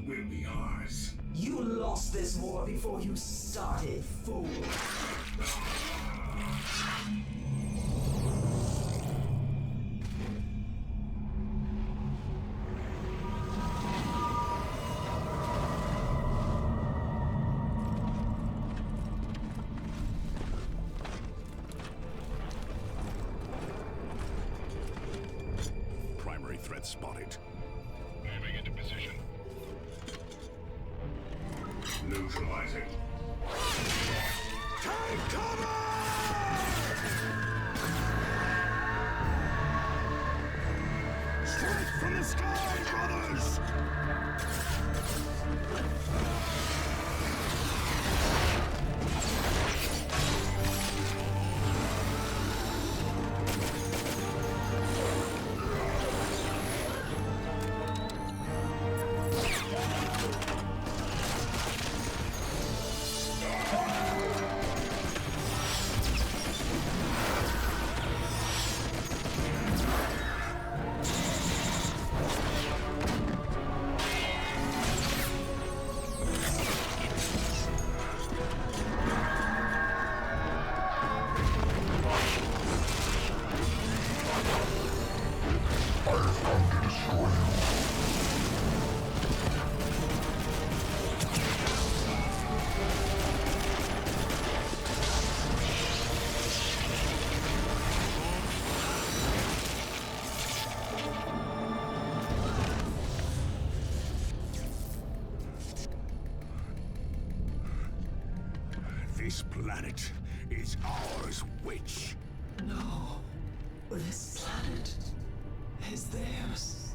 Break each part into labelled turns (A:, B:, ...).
A: will be ours.
B: You lost this war before you started, fool.
A: Primary threat spotted. Moving into position. Neutralizing. Take cover! Strike from the sky, brothers! This planet is ours, witch.
B: No, this planet is theirs.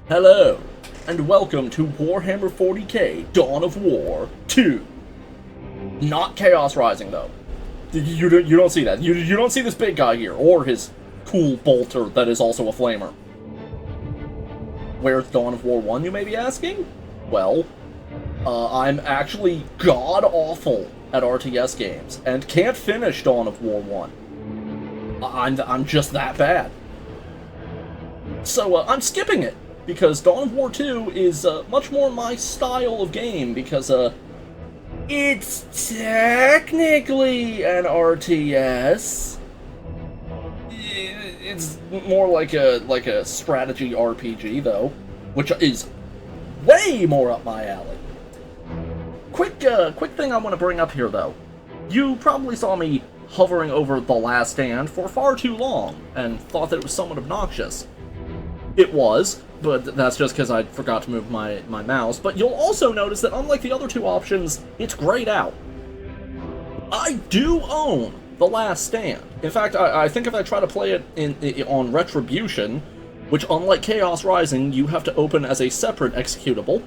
C: Hello, and welcome to Warhammer 40k Dawn of War 2. Not Chaos Rising, though. You don't see that. You don't see this big guy here, or his cool bolter that is also a flamer. Where's Dawn of War 1, you may be asking? Well, I'm actually god-awful at RTS games, and can't finish Dawn of War 1. I'm just that bad. So, I'm skipping it, because Dawn of War 2 is much more my style of game, because it's technically an RTS. It's more like a strategy RPG, though, which is way more up my alley. Quick thing I want to bring up here, though. You probably saw me hovering over The Last Stand for far too long, and thought that it was somewhat obnoxious. It was, but that's just because I forgot to move my mouse. But you'll also notice that unlike the other two options, it's grayed out. I do own The Last Stand. In fact, I think if I try to play it on Retribution, which unlike Chaos Rising, you have to open as a separate executable,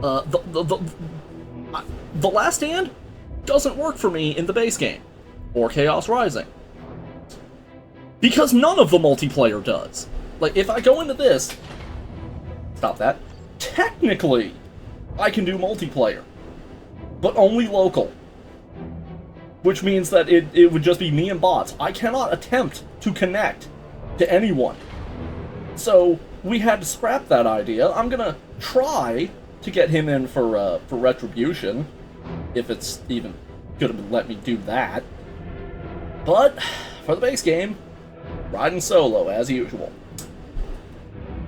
C: The Last Stand doesn't work for me in the base game, or Chaos Rising. Because none of the multiplayer does. Like, if I go into this... Stop that. Technically, I can do multiplayer. But only local. Which means that it would just be me and bots. I cannot attempt to connect to anyone. So, we had to scrap that idea. I'm gonna try to get him in for Retribution. If it's even gonna let me do that. But, for the base game... riding solo, as usual.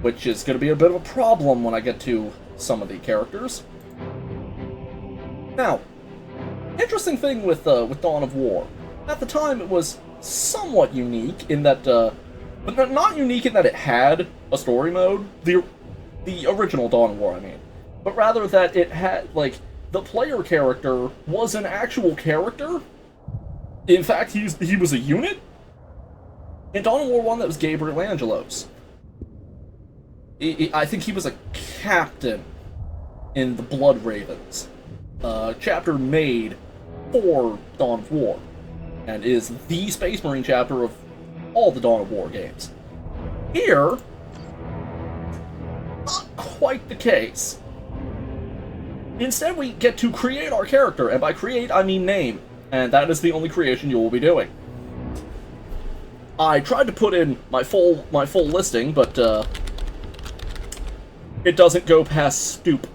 C: Which is going to be a bit of a problem when I get to some of the characters. Now, interesting thing with Dawn of War. At the time, it was somewhat unique in that, but not unique in that it had a story mode. The original Dawn of War, I mean. But rather that it had, like, the player character was an actual character. In fact, he was a unit. In Dawn of War 1, that was Gabriel Angelos. I think he was a captain in the Blood Ravens, chapter made for Dawn of War, and is the Space Marine chapter of all the Dawn of War games. Here, not quite the case. Instead, we get to create our character, and by create, I mean name, and that is the only creation you will be doing. I tried to put in my full listing, but it doesn't go past Stoop.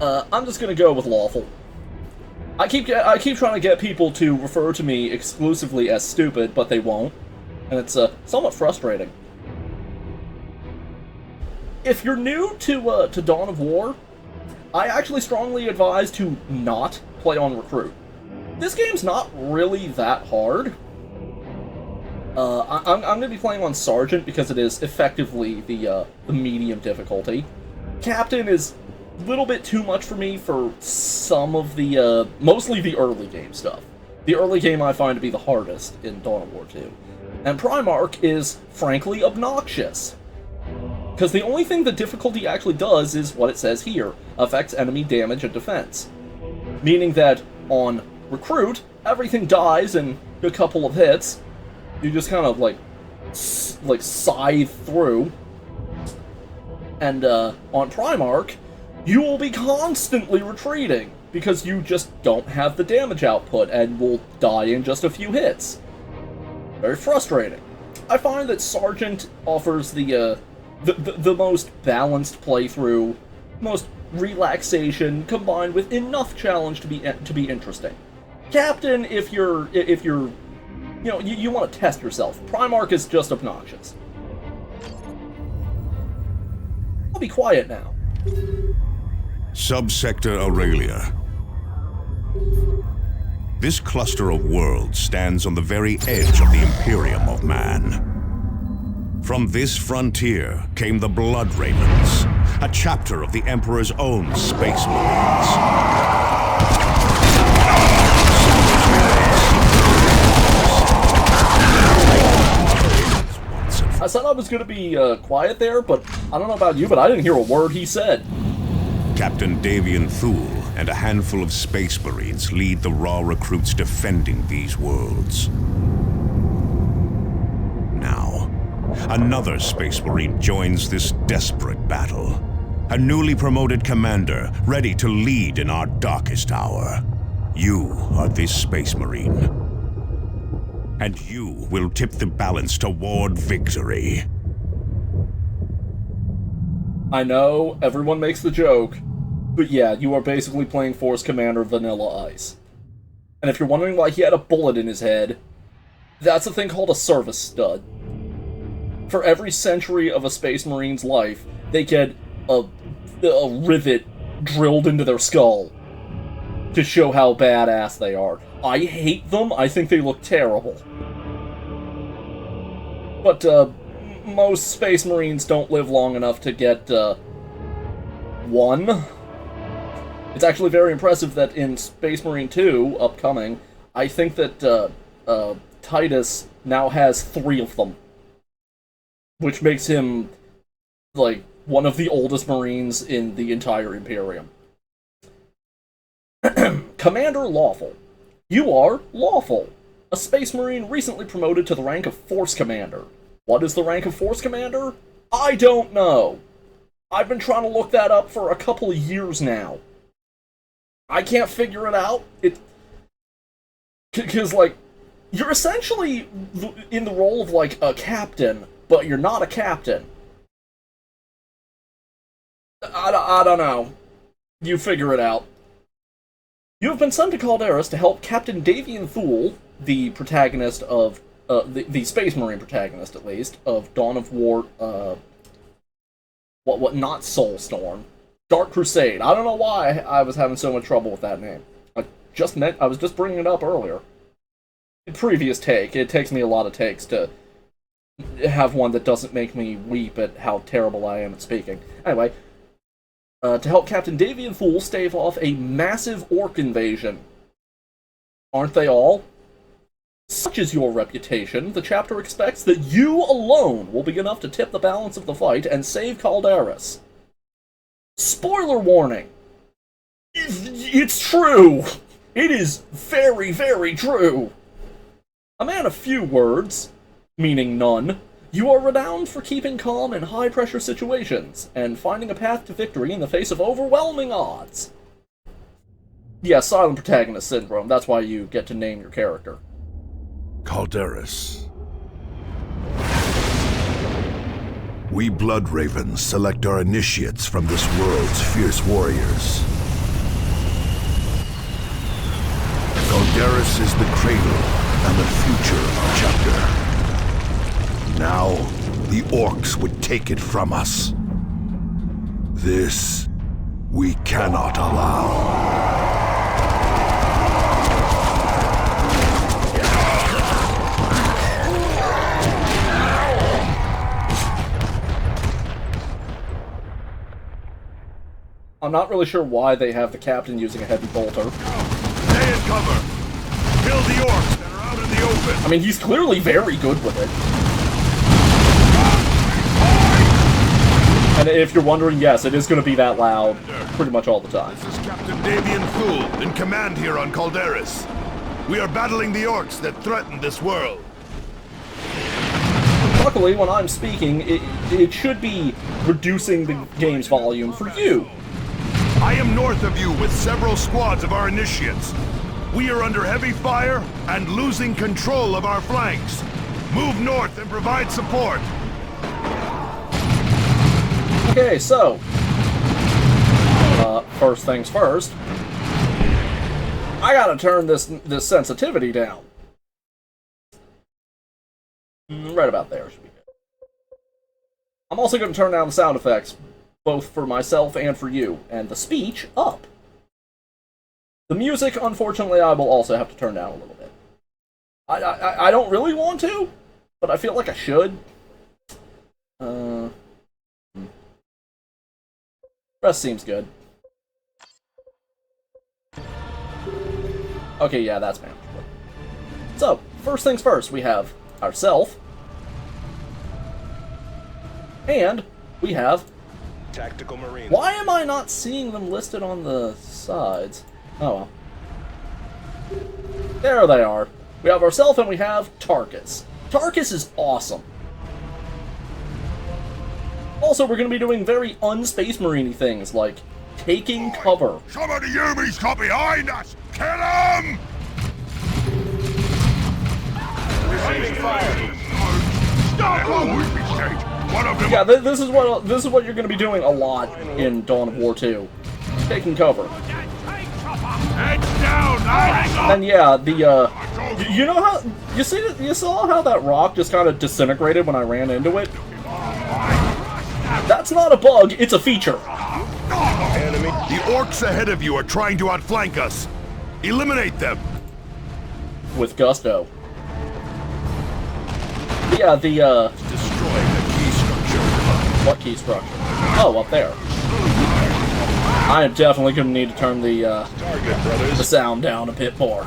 C: I'm just gonna go with Lawful. I keep trying to get people to refer to me exclusively as Stupid, but they won't, and it's somewhat frustrating. If you're new to Dawn of War, I actually strongly advise to not play on Recruit. This game's not really that hard. I'm going to be playing on Sergeant because it is effectively the medium difficulty. Captain is a little bit too much for me for some of the, mostly the early game stuff. The early game I find to be the hardest in Dawn of War 2. And Primarch is, frankly, obnoxious. Because the only thing the difficulty actually does is what it says here, affects enemy damage and defense. Meaning that on Recruit, everything dies in a couple of hits. You just kind of, like scythe through. And, on Primarch, you will be constantly retreating, because you just don't have the damage output, and will die in just a few hits. Very frustrating. I find that Sergeant offers the most balanced playthrough, most relaxation, combined with enough challenge to be interesting. Captain, if you're you know, you want to test yourself. Primarch is just obnoxious. I'll be quiet now.
A: Subsector Aurelia. This cluster of worlds stands on the very edge of the Imperium of Man. From this frontier came the Blood Ravens, a chapter of the Emperor's own Space Marines.
C: I said I was going to be quiet there, but I don't know about you, but I didn't hear a word he said.
A: Captain Davian Thule and a handful of Space Marines lead the raw recruits defending these worlds. Now, another Space Marine joins this desperate battle. A newly promoted commander, ready to lead in our darkest hour. You are this Space Marine. And you will tip the balance toward victory.
C: I know, everyone makes the joke, but yeah, you are basically playing Force Commander Vanilla Ice. And if you're wondering why he had a bullet in his head, that's a thing called a service stud. For every century of a Space Marine's life, they get a rivet drilled into their skull to show how badass they are. I hate them, I think they look terrible. But, most Space Marines don't live long enough to get, one. It's actually very impressive that in Space Marine 2, upcoming, I think that, Titus now has 3 of them. Which makes him, like, one of the oldest Marines in the entire Imperium. Commander Lawful. You are Lawful, a Space Marine recently promoted to the rank of Force Commander. What is the rank of Force Commander? I don't know. I've been trying to look that up for a couple of years now. I can't figure it out. Because, like, you're essentially in the role of, like, a captain, but you're not a captain. I don't know. You figure it out. You have been sent to Calderas to help Captain Davian Thule, the protagonist of, the Space Marine protagonist, at least, of Dawn of War, not Soulstorm. Dark Crusade. I don't know why I was having so much trouble with that name. I was just bringing it up earlier. In previous take, it takes me a lot of takes to have one that doesn't make me weep at how terrible I am at speaking. Anyway, to help Captain Davian Thule stave off a massive orc invasion. Aren't they all? Such is your reputation, the chapter expects that you alone will be enough to tip the balance of the fight and save Calderas. Spoiler warning! It's true! It is very, very true! A man of few words, meaning none, you are renowned for keeping calm in high-pressure situations and finding a path to victory in the face of overwhelming odds. Yeah, silent protagonist syndrome. That's why you get to name your character.
D: Calderis. We Blood Ravens select our initiates from this world's fierce warriors. Calderis is the cradle and the future chapter. Now, the orcs would take it from us. This, we cannot allow.
C: I'm not really sure why they have the captain using a heavy bolter.
D: Stay in cover! Kill the orcs that are out in the open!
C: I mean, he's clearly very good with it. And if you're wondering, yes, it is going to be that loud pretty much all the time.
D: This is Captain Davian Thule, in command here on Calderis. We are battling the orcs that threaten this world.
C: Luckily, when I'm speaking, it should be reducing the game's volume for you.
D: I am north of you with several squads of our initiates. We are under heavy fire and losing control of our flanks. Move north and provide support.
C: Okay, so first things first, I gotta turn this sensitivity down. Right about there should be good. I'm also gonna turn down the sound effects, both for myself and for you, and the speech up. The music, unfortunately, I will also have to turn down a little bit. I don't really want to, but I feel like I should. Rest seems good. Okay, yeah, that's manageable. So, first things first, we have ourself, and we have
E: Tactical Marine.
C: Why am I not seeing them listed on the sides? Oh well. There they are. We have ourselves and we have Tarkus. Tarkus is awesome. Also, we're going to be doing very un-Space Marine-y things, like taking cover.
D: Some of the Yumis come behind us! Kill them!
E: Receiving fire.
D: Stop! One of them.
C: Yeah, this is what you're going to be doing a lot in Dawn of War 2. Taking cover.
D: Heads down!
C: And yeah, the you know how you saw how that rock just kind of disintegrated when I ran into it? That's not a bug, it's a feature.
D: Enemy. The orcs ahead of you are trying to outflank us. Eliminate them.
C: With gusto. Yeah, the
D: Destroy the key structure.
C: what key structure? Oh, up there. I am definitely gonna need to turn the sound down a bit more.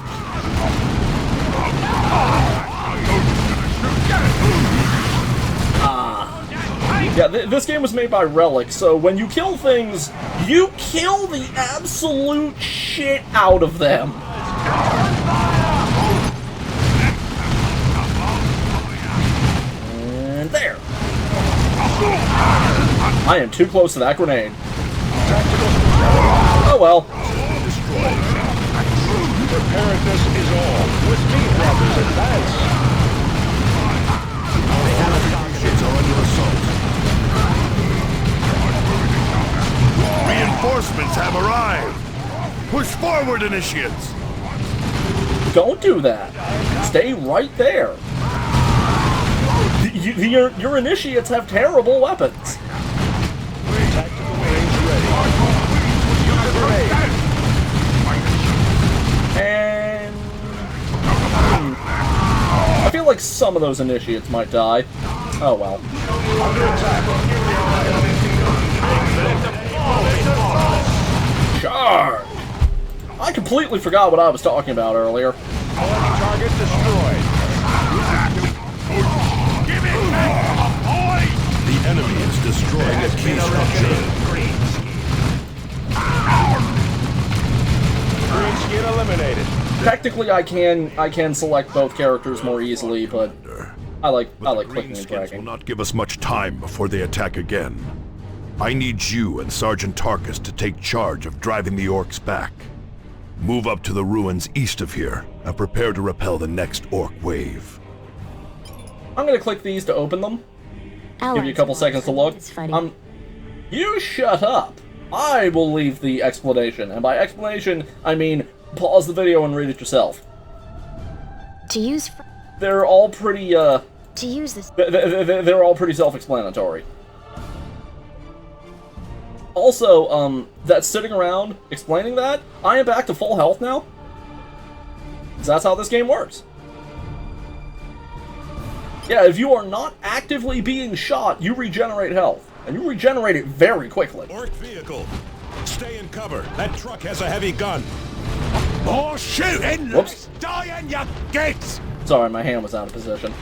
C: Yeah, this game was made by Relic, so when you kill things, you kill the absolute shit out of them. And there. I am too close to that grenade. Oh well.
E: Preparedness is all. With me, brothers, advance.
D: Ships are under assault. Reinforcements have arrived. Push forward, initiates.
C: Don't do that. Stay right there. Your initiates have terrible weapons.
E: Tactical Marines ready. Use a grenade.
C: And I feel like some of those initiates might die. Oh well.
E: Under attack.
C: Charge! I completely forgot what I was talking about earlier.
E: Target destroyed.
D: The enemy is destroying a key structure.
E: Green skin eliminated.
C: Technically, I can select both characters more easily, but I like
D: The
C: clicking and
D: Greenskins will
C: dragging.
D: not give us much time before they attack again. I need you and Sergeant Tarkus to take charge of driving the orcs back. Move up to the ruins east of here and prepare to repel the next orc wave.
C: I'm gonna click these to open them. Give you a couple seconds to look. You shut up. I will leave the explanation, and by explanation, I mean pause the video and read it yourself. They're all pretty, they're all pretty self-explanatory. Also, that sitting around explaining that, I am back to full health now. 'Cause that's how this game works. Yeah, if you are not actively being shot, you regenerate health. And you regenerate it very quickly.
A: Orc vehicle. Stay in cover. That truck has a heavy gun.
D: More shooting!
C: Whoops.
D: Dying, you gits!
C: Sorry, my hand was out of position.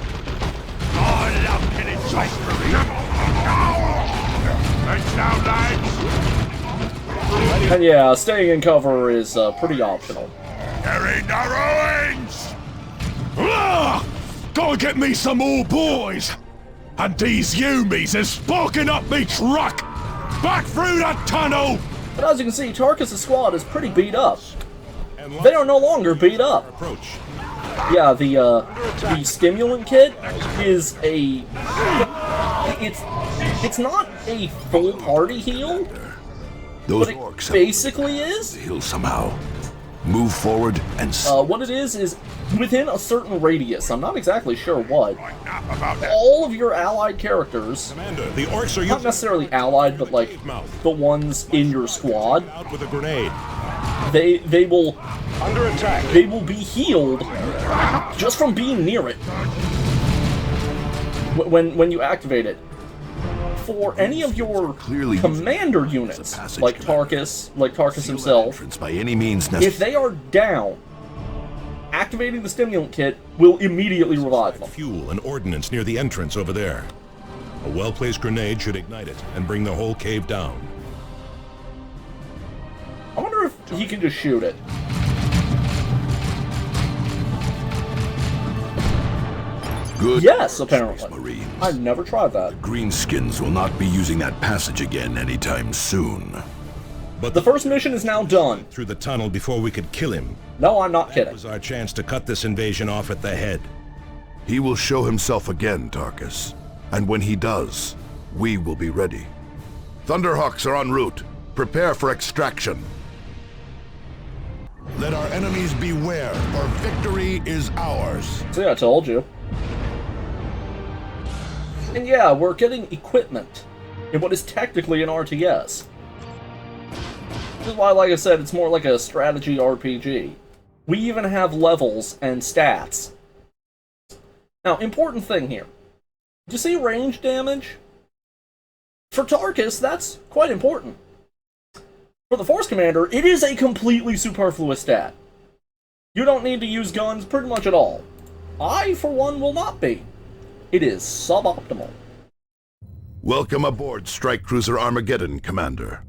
D: I love killing tracery. Let's down, lads!
C: And yeah, staying in cover is pretty optional.
D: They're in the ruins! Gotta get me some more boys! And these Yumis is sparking up me truck! Back through the tunnel!
C: But as you can see, Tarkus' squad is pretty beat up. They are no longer beat up.
A: Approach.
C: Yeah, the stimulant kit is a... It's not a full party heal,
D: Those
C: but it
D: orcs
C: basically is.
D: heal somehow. Move forward and
C: What it is within a certain radius, I'm not exactly sure what, all of your allied characters,
A: Commander, the orcs are
C: not necessarily allied, but like the ones in your squad,
A: out with a grenade.
C: they will
E: Under attack.
C: they will be healed just from being near it when you activate it. For any of your
D: Clearly
C: commander units, like Tarkus himself,
D: by any means
C: if they are down, activating the stimulant kit will immediately revive them.
A: Fuel and ordnance near the entrance over there. A well-placed grenade should ignite it and bring the whole cave down.
C: I wonder if he can just shoot it.
D: Good.
C: Yes,
D: work,
C: apparently.
D: Space Marines.
C: I've never tried that.
D: Greenskins will not be using that passage again anytime soon.
A: But
C: The first mission is now done.
A: through the tunnel before we could kill him.
C: No, I'm not
A: That
C: kidding.
A: was our chance to cut this invasion off at the head.
D: He will show himself again, Tarkus. And when he does, we will be ready. Thunderhawks are en route. Prepare for extraction. Let our enemies beware, for victory is ours.
C: See, I told you. And yeah, we're getting equipment in what is technically an RTS. Which is why, like I said, it's more like a strategy RPG. We even have levels and stats. Now, important thing here. Do you see range damage? For Tarkus, that's quite important. For the Force Commander, it is a completely superfluous stat. You don't need to use guns pretty much at all. I, for one, will not be. It is suboptimal.
D: Welcome aboard Strike Cruiser Armageddon, Commander.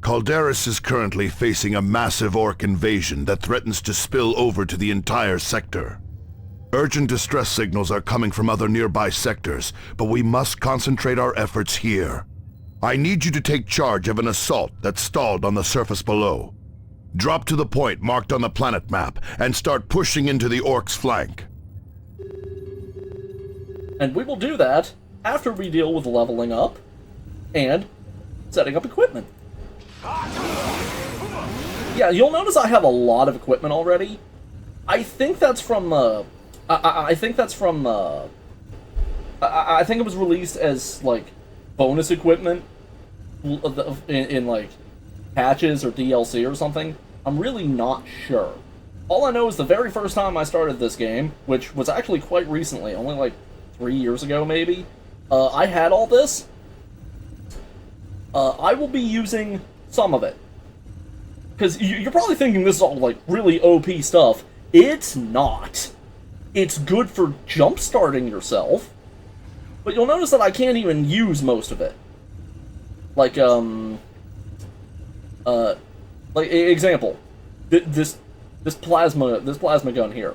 D: Calderis is currently facing a massive orc invasion that threatens to spill over to the entire sector. Urgent distress signals are coming from other nearby sectors, but we must concentrate our efforts here. I need you to take charge of an assault that's stalled on the surface below. Drop to the point marked on the planet map and start pushing into the orcs' flank.
C: And we will do that after we deal with leveling up and setting up equipment. Yeah, you'll notice I have a lot of equipment already. I think that's from, I think that's from, I think it was released as, like, bonus equipment in like, patches or DLC or something. I'm really not sure. All I know is the very first time I started this game, which was actually quite recently, only like 3 years ago maybe, I had all this. I will be using some of it. Because you're probably thinking this is all like really OP stuff. It's not. It's good for jump-starting yourself, but you'll notice that I can't even use most of it. Like, example. This This plasma gun here.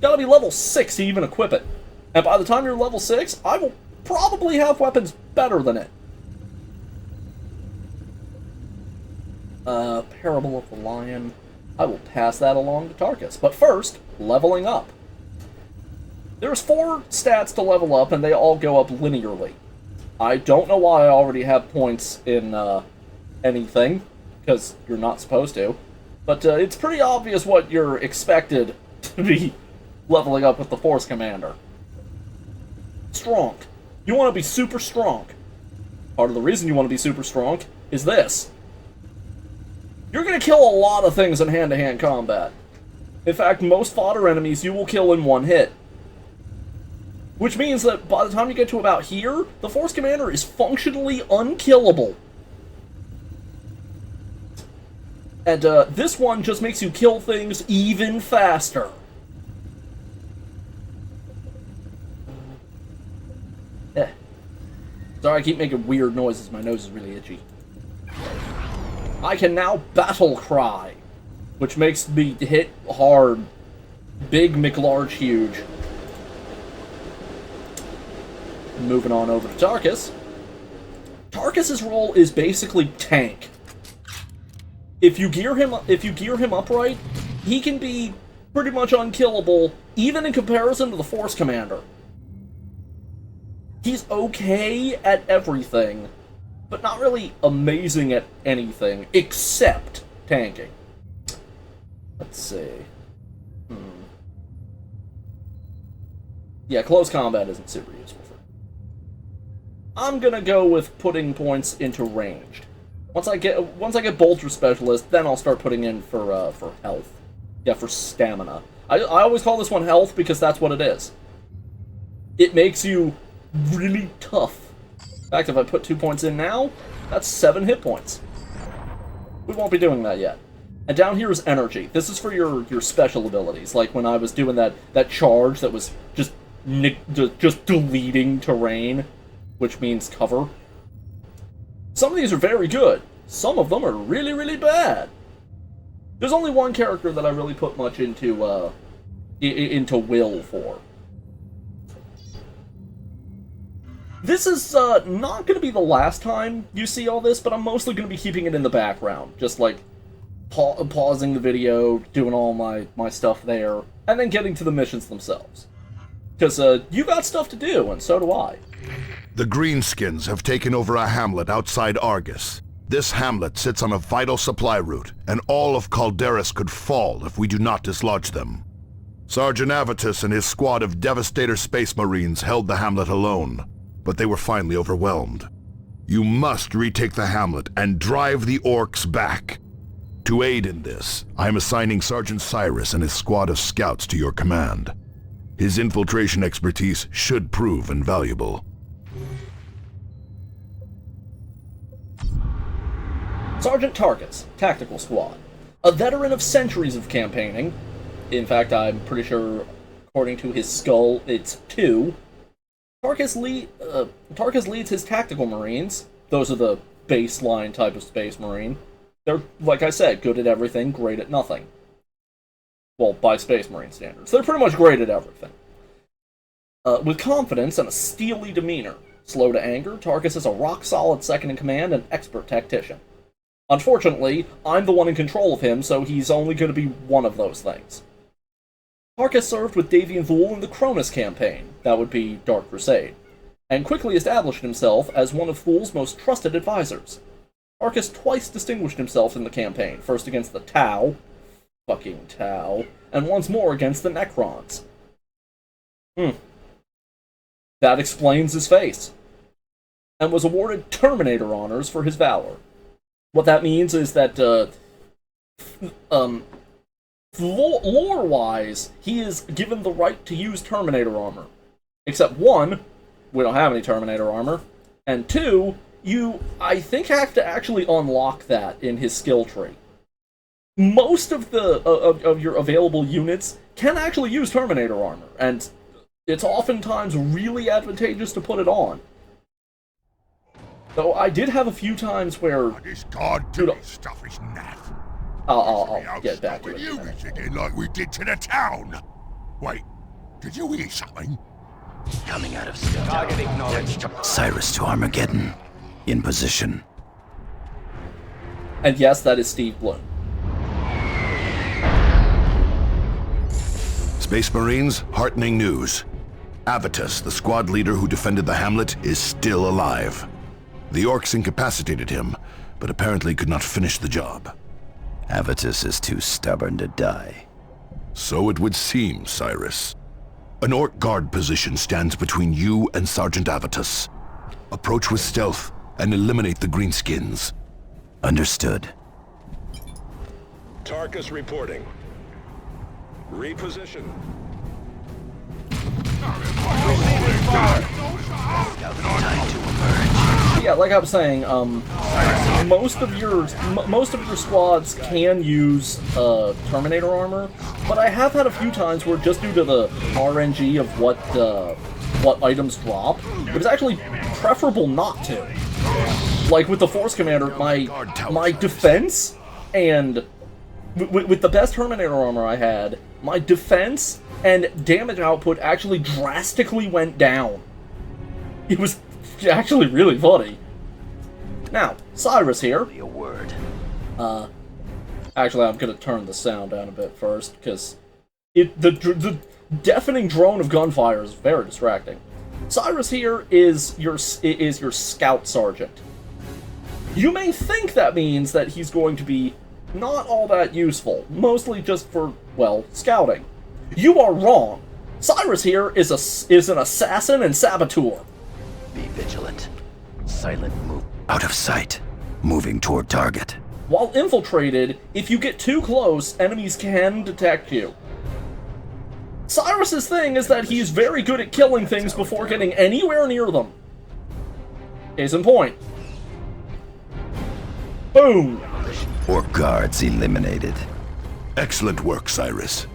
C: Gotta be level 6 to even equip it. And by the time you're level 6, I will probably have weapons better than it. Parable of the Lion. I will pass that along to Tarkus. But first, leveling up. There's 4 stats to level up, and they all go up linearly. I don't know why I already have points in anything, because you're not supposed to. But it's pretty obvious what you're expected to be leveling up with the Force Commander. Strong. You want to be super strong. Part of the reason you want to be super strong is this. You're going to kill a lot of things in hand-to-hand combat. In fact, most fodder enemies you will kill in one hit. Which means that by the time you get to about here, the Force Commander is functionally unkillable. And this one just makes you kill things even faster. Sorry, I keep making weird noises. My nose is really itchy. I can now battle cry, which makes me hit hard. Big, McLarge, huge. Moving on over to Tarkus. Tarkus's role is basically tank. If you gear him up right, he can be pretty much unkillable, even in comparison to the Force Commander. He's okay at everything, but not really amazing at anything, except tanking. Let's see. Yeah, close combat isn't super useful for me. I'm gonna go with putting points into ranged. Once I get Bolter Specialist, then I'll start putting in for health. Yeah, for stamina. I always call this one health because that's what it is. It makes you really tough. In fact, if I put 2 points in now, that's 7 hit points. We won't be doing that yet. And down here is energy. This is for your special abilities, like when I was doing that charge that was just deleting terrain, which means cover. Some of these are very good. Some of them are really, really bad. There's only one character that I really put much into will for. This is not going to be the last time you see all this, but I'm mostly going to be keeping it in the background. Just like pausing the video, doing all my stuff there, and then getting to the missions themselves. Because you got stuff to do, and so do I.
D: The Greenskins have taken over a hamlet outside Argus. This hamlet sits on a vital supply route, and all of Calderis could fall if we do not dislodge them. Sergeant Avitus and his squad of Devastator Space Marines held the hamlet alone, but they were finally overwhelmed. You must retake the hamlet and drive the orcs back. To aid in this, I am assigning Sergeant Cyrus and his squad of scouts to your command. His infiltration expertise should prove invaluable.
C: Sergeant Tarkus, Tactical Squad. A veteran of centuries of campaigning. In fact, I'm pretty sure, according to his skull, it's 2. Tarkus leads his tactical marines. Those are the baseline type of space marine. They're, like I said, good at everything, great at nothing. Well, by space marine standards. They're pretty much great at everything. With confidence and a steely demeanor. Slow to anger, Tarkus is a rock-solid second-in-command and expert tactician. Unfortunately, I'm the one in control of him, so he's only going to be one of those things. Tarkus served with Davian Thule in the Cronus campaign, that would be Dark Crusade, and quickly established himself as one of Thule's most trusted advisors. Tarkus twice distinguished himself in the campaign, first against the Tau, fucking Tau, and once more against the Necrons. That explains his face. And was awarded Terminator honors for his valor. What that means is that, lore-wise, he is given the right to use Terminator armor. Except 1, we don't have any Terminator armor, and 2, you, I think, have to actually unlock that in his skill tree. Most of of your available units can actually use Terminator armor, and it's oftentimes really advantageous to put it on. Though I did have a few times where...
E: This god-doing stuff is naff.
C: I'll get back to it. in a
F: You
C: minute.
F: again like we did to the town. Wait, did you hear something?
G: Coming out of scope.
E: Target acknowledged.
G: Cyrus to Armageddon. In position.
C: And yes, that is Steve Bloom.
D: Space Marines, heartening news. Avitus, the squad leader who defended the hamlet, is still alive. The orcs incapacitated him, but apparently could not finish the job.
G: Avitus is too stubborn to die.
D: So it would seem, Cyrus. An orc guard position stands between you and Sergeant Avitus. Approach with stealth and eliminate the greenskins.
G: Understood.
E: Tarkus reporting. Reposition.
G: Time to emerge.
C: Yeah, like I was saying, most of your squads can use Terminator armor, but I have had a few times where just due to the RNG of what items drop, it was actually preferable not to. Like with the Force Commander, my defense and with the best Terminator armor I had, my defense and damage output actually drastically went down. It was actually really funny. Now, Cyrus here.
G: A word.
C: Actually, I'm gonna turn the sound down a bit first, because the deafening drone of gunfire is very distracting. Cyrus here is your scout sergeant. You may think that means that he's going to be not all that useful, mostly just for, well, scouting. You are wrong. Cyrus here is an assassin and saboteur.
G: Be vigilant. Silent move. Out of sight. Moving toward target.
C: While infiltrated, if you get too close, enemies can detect you. Cyrus's thing is that he's very good at killing things before getting anywhere near them. Case in point. Boom!
G: Orc guards eliminated.
D: Excellent work, Cyrus.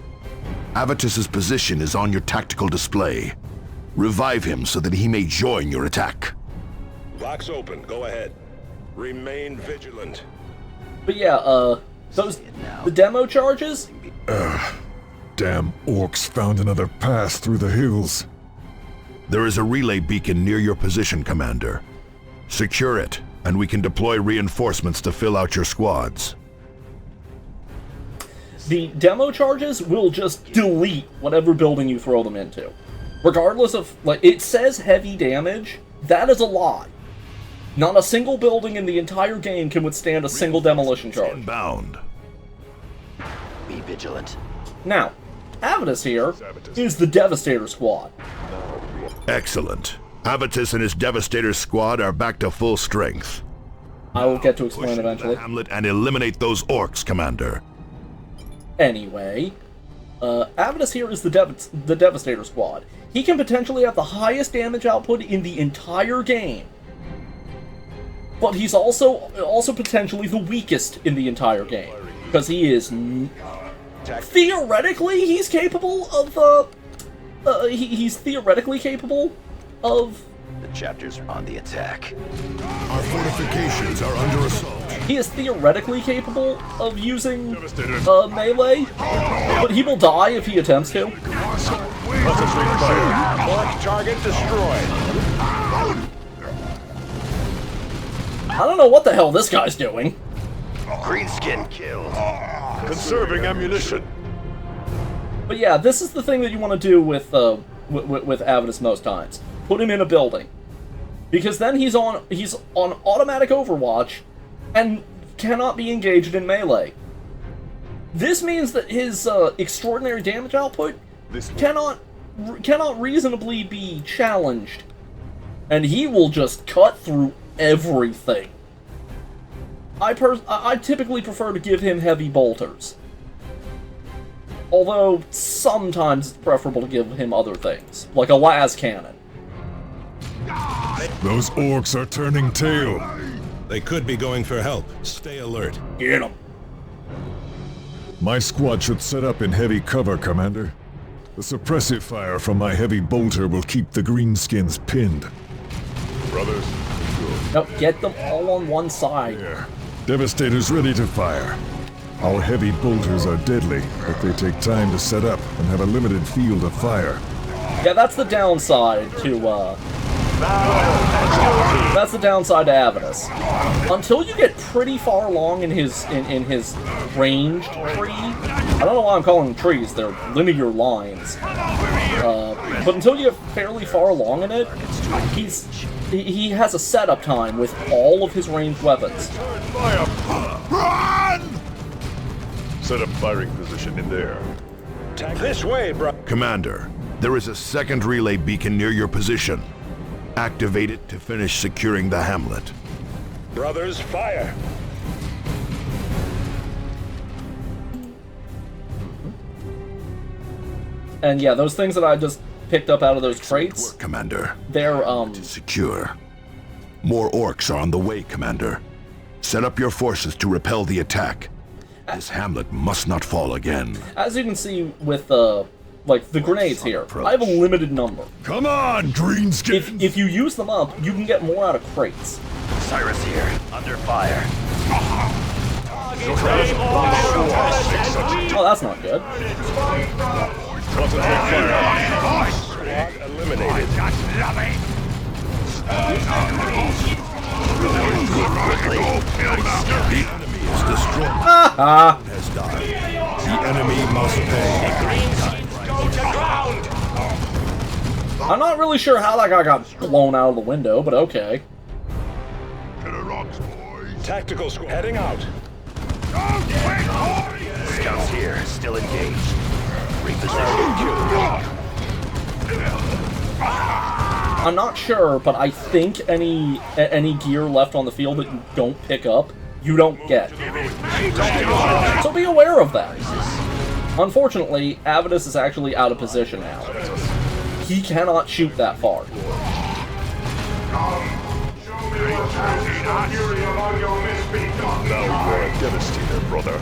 D: Avitus's position is on your tactical display. Revive him so that he may join your attack.
E: Box open. Go ahead. Remain vigilant.
C: But yeah, the demo charges?
H: Damn orcs found another pass through the hills.
D: There is a relay beacon near your position, Commander. Secure it, and we can deploy reinforcements to fill out your squads.
C: The demo charges will just delete whatever building you throw them into. Regardless of, like, it says heavy damage, that is a lie. Not a single building in the entire game can withstand a single demolition charge.
D: Inbound.
G: Be vigilant.
C: Now, Avitus here is the Devastator Squad.
D: Excellent. Avitus and his Devastator squad are back to full strength.
C: I will get to explain
D: Push into
C: eventually.
D: the hamlet and eliminate those orcs, Commander.
C: Anyway, Avitus here is the Devastator Squad. He can potentially have the highest damage output in the entire game. But he's also potentially the weakest in the entire game. Because he is... theoretically, he's capable of, he's theoretically capable of...
G: The chapters are on the attack.
D: Our fortifications are under assault.
C: He is theoretically capable of using melee, but he will die if he attempts to.
E: Orc target destroyed.
C: I don't know what the hell this guy's doing.
G: Greenskin killed.
E: Conserving ammunition.
C: But yeah, this is the thing that you want to do with Avitus most times. Put him in a building, because then he's on automatic Overwatch and cannot be engaged in melee. This means that his extraordinary damage output cannot reasonably be challenged, and he will just cut through everything. I typically prefer to give him heavy bolters, although sometimes it's preferable to give him other things, like a las cannon.
H: Those orcs are turning tail.
I: They could be going for help. Stay alert.
C: Get him.
H: My squad should set up in heavy cover, Commander. The suppressive fire from my heavy bolter will keep the greenskins pinned.
E: Brothers,
C: Nope, get them all on one side.
H: There. Devastator's ready to fire. Our heavy bolters are deadly, but they take time to set up and have a limited field of fire.
C: Yeah, that's the downside to, that's the downside to Avidus. Until you get pretty far along in his ranged tree, I don't know why I'm calling them trees, they're linear lines. But until you get fairly far along in it, he has a setup time with all of his ranged weapons.
F: Run!
H: Set up firing position in there.
E: This way, bro.
D: Commander, there is a second relay beacon near your position. Activate it to finish securing the hamlet.
E: Brothers, fire.
C: And yeah, those things that I just picked up out of those crates,
D: Work, Commander.
C: they're,
D: Secure. More orcs are on the way, Commander. Set up your forces to repel the attack. This hamlet must not fall again.
C: as you can see with, like, the grenades here, I have a limited number.
H: Come on, Greenskin!
C: If you use them up, you can get more out of crates.
G: Cyrus here, under fire.
C: Oh, that's not good.
E: Wasn't take fire. Squad eliminated.
D: The enemy is destroyed. Has died. The enemy must pay.
C: I'm not really sure how that guy got blown out of the window, but okay.
F: To the rocks, boys.
E: Tactical squad heading out.
G: Scouts here, still engaged.
C: I'm not sure, but I think any gear left on the field that you don't pick up, you don't get. So be aware of that. Unfortunately, Avidus is actually out of position now. He cannot shoot that far.
H: Now you are a devastator, brother.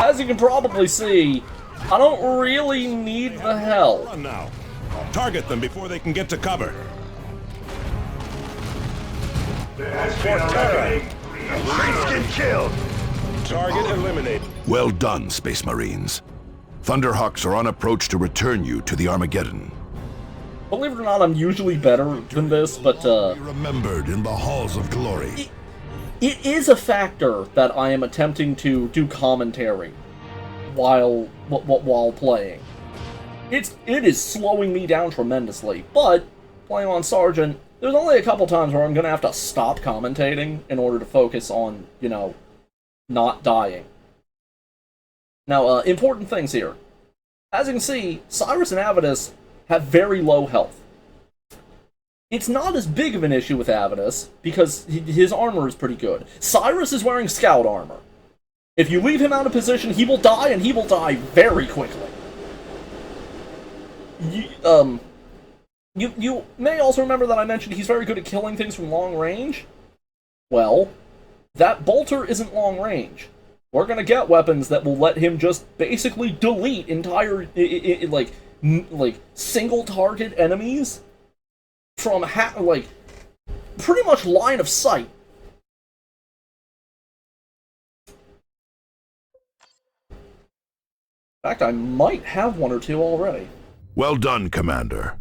C: As you can probably see, I don't really need the help.
I: Run now. Target them before they can get to cover.
E: Greenskin killed. Target eliminated.
D: Well done, Space Marines. Thunderhawks are on approach to return you to the Armageddon.
C: Believe it or not, I'm usually better than this, but
D: Remembered in the halls of glory.
C: it is a factor that I am attempting to do commentary while playing. It is slowing me down tremendously, but playing on Sergeant, there's only a couple times where I'm going to have to stop commentating in order to focus on, you know, not dying. Now, important things here. As you can see, Cyrus and Avidus have very low health. It's not as big of an issue with Avidus, because his armor is pretty good. Cyrus is wearing scout armor. If you leave him out of position, he will die, and he will die very quickly. You may also remember that I mentioned he's very good at killing things from long range. Well, that bolter isn't long range. We're gonna get weapons that will let him just basically delete entire, like single target enemies from pretty much line of sight. In fact, I might have one or two already.
D: Well done, Commander.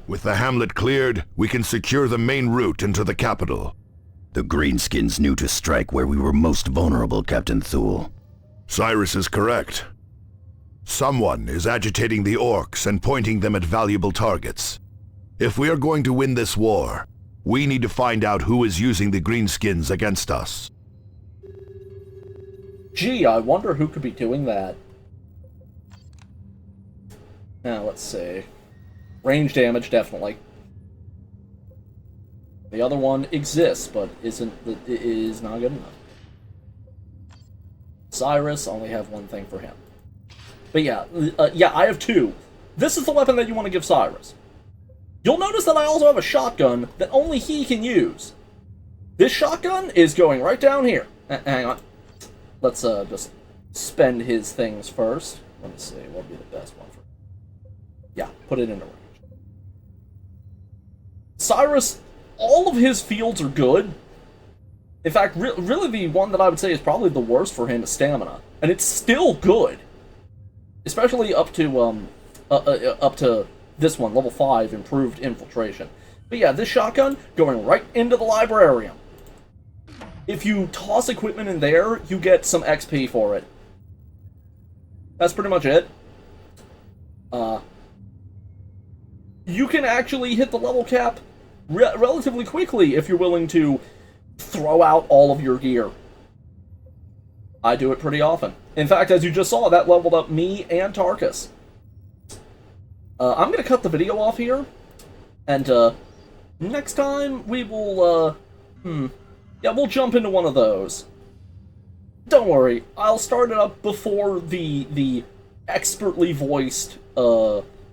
D: With the hamlet cleared, we can secure the main route into the capital.
G: The Greenskins knew to strike where we were most vulnerable, Captain Thule.
D: Cyrus is correct. Someone is agitating the orcs and pointing them at valuable targets. If we are going to win this war, we need to find out who is using the Greenskins against us.
C: Gee, I wonder who could be doing that. Now, let's see. Range damage, definitely. The other one exists, but is not good enough. Cyrus, only have one thing for him. But yeah, I have two. This is the weapon that you want to give Cyrus. You'll notice that I also have a shotgun that only he can use. This shotgun is going right down here. Hang on. Let's just spend his things first. Let me see, what would be the best one for him? Yeah, put it into range. Cyrus all of his fields are good. In fact, really the one that I would say is probably the worst for him is stamina. And it's still good. Especially up to this one, level 5, improved infiltration. But yeah, this shotgun, going right into the librarium. If you toss equipment in there, you get some XP for it. That's pretty much it. You can actually hit the level cap relatively quickly if you're willing to throw out all of your gear. I do it pretty often. In fact, as you just saw, that leveled up me and Tarkus. I'm gonna cut the video off here, and next time we will, yeah, we'll jump into one of those. Don't worry, I'll start it up before the expertly voiced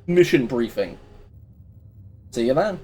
C: mission briefing. See you then.